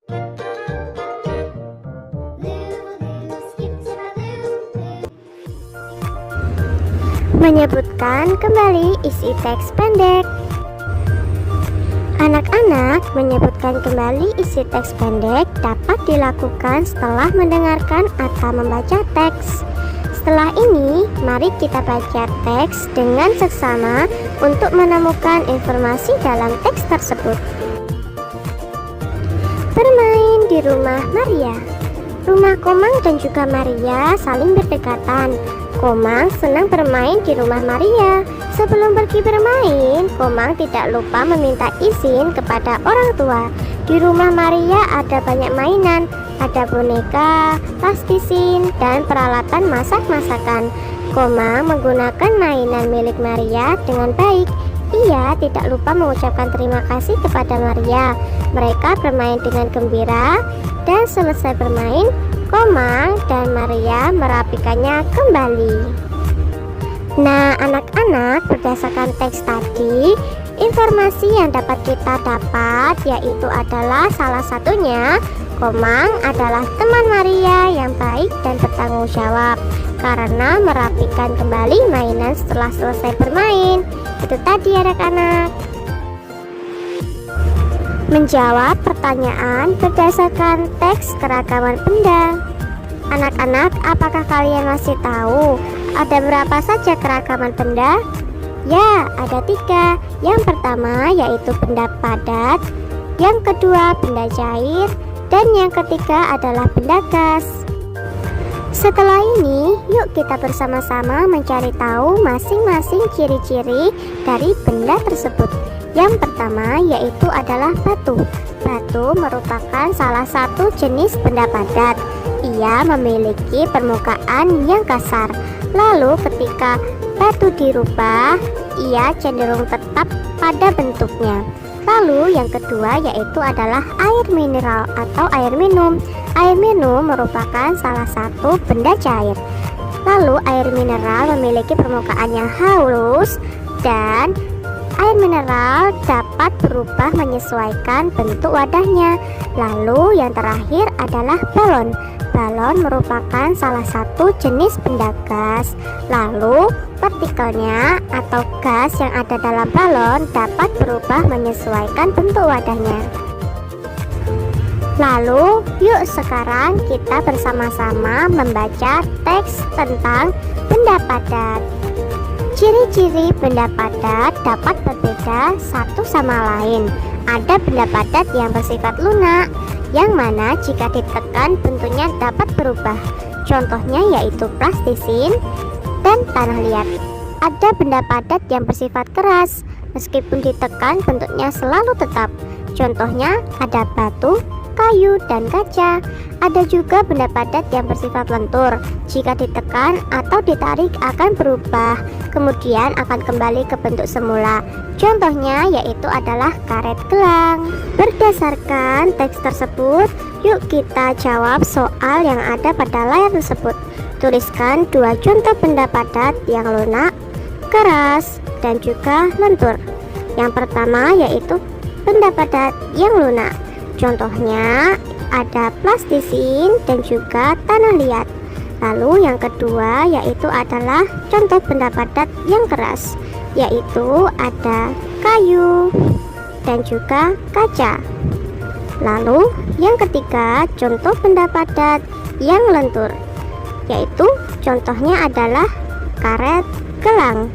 Menyebutkan kembali isi teks pendek. Anak-anak menyebutkan kembali isi teks pendek dapat dilakukan setelah mendengarkan atau membaca teks. Setelah ini, mari kita baca teks dengan seksama untuk menemukan informasi dalam teks tersebut. Bermain di rumah Maria. Rumah Komang dan juga Maria saling berdekatan. Komang senang bermain di rumah Maria. Sebelum pergi bermain, Komang tidak lupa meminta izin kepada orang tua. Di rumah Maria ada banyak mainan, ada boneka, plastisin, dan peralatan masak-masakan. Komang menggunakan mainan milik Maria dengan baik. Ia tidak lupa mengucapkan terima kasih kepada Maria. Mereka bermain dengan gembira, dan selesai bermain, Komang dan Maria merapikannya kembali. Nah, anak-anak, berdasarkan teks tadi, informasi yang dapat kita dapat yaitu adalah salah satunya, Komang adalah teman Maria yang baik dan bertanggung jawab karena merapikan kembali mainan setelah selesai bermain. Itu tadi anak-anak. Menjawab pertanyaan berdasarkan teks keragaman benda. Anak-anak, apakah kalian masih tahu ada berapa saja keragaman benda? Ya, ada 3. Yang pertama yaitu benda padat, yang kedua benda cair, dan yang ketiga adalah benda gas. Setelah ini, yuk kita bersama-sama mencari tahu masing-masing ciri-ciri dari benda tersebut. Yang pertama yaitu adalah batu. Batu merupakan salah satu jenis benda padat. Ia memiliki permukaan yang kasar. Lalu ketika batu dirubah, ia cenderung tetap pada bentuknya. Lalu yang kedua yaitu adalah air mineral atau air minum. Air minum merupakan salah satu benda cair. Lalu air mineral memiliki permukaan yang halus dan air mineral dapat berubah menyesuaikan bentuk wadahnya. Lalu yang terakhir adalah balon. Balon merupakan salah satu jenis benda gas. Lalu partikelnya atau gas yang ada dalam balon dapat berubah menyesuaikan bentuk wadahnya. Lalu yuk sekarang kita bersama-sama membaca teks tentang benda padat. Ciri-ciri benda padat dapat berbeda satu sama lain. Ada benda padat yang bersifat lunak, yang mana jika ditekan bentuknya dapat berubah. Contohnya yaitu plastisin dan tanah liat. Ada benda padat yang bersifat keras, meskipun ditekan bentuknya selalu tetap. Contohnya ada batu, kayu, dan kaca. Ada juga benda padat yang bersifat lentur. Jika ditekan atau ditarik akan berubah, kemudian akan kembali ke bentuk semula. Contohnya yaitu adalah karet gelang. Berdasarkan teks tersebut, yuk kita jawab soal yang ada pada layar tersebut. Tuliskan 2 contoh benda padat yang lunak, keras, dan juga lentur. Yang pertama yaitu benda padat yang lunak. Contohnya ada plastisin dan juga tanah liat. Lalu yang kedua yaitu adalah contoh benda padat yang keras, yaitu ada kayu dan juga kaca. Lalu yang ketiga contoh benda padat yang lentur, yaitu contohnya adalah karet gelang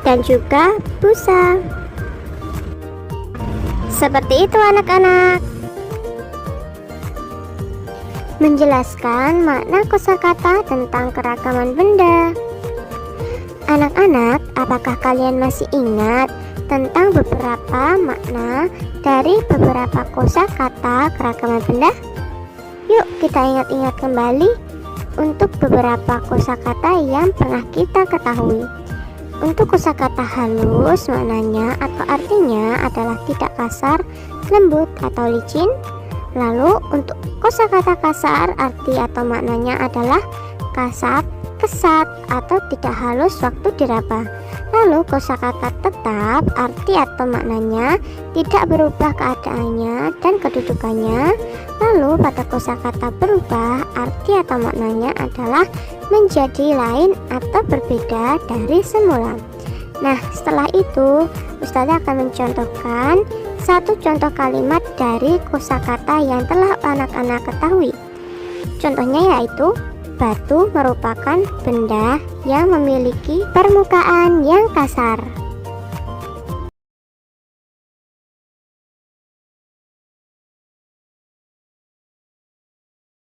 dan juga busa. Seperti itu anak-anak. Menjelaskan makna kosakata tentang keragaman benda. Anak-anak, apakah kalian masih ingat tentang beberapa makna dari beberapa kosakata keragaman benda? Yuk kita ingat-ingat kembali untuk beberapa kosakata yang pernah kita ketahui. Untuk kosakata halus, maknanya atau artinya adalah tidak kasar, lembut, atau licin. Lalu untuk kosakata kasar, arti atau maknanya adalah kasar, kesat atau tidak halus waktu diraba. Lalu kosakata tetap, arti atau maknanya tidak berubah keadaannya dan kedudukannya. Lalu pada kosakata berubah, arti atau maknanya adalah menjadi lain atau berbeda dari semula. Nah, setelah itu Ustazah akan mencontohkan satu contoh kalimat dari kosakata yang telah anak-anak ketahui. Contohnya yaitu batu merupakan benda yang memiliki permukaan yang kasar.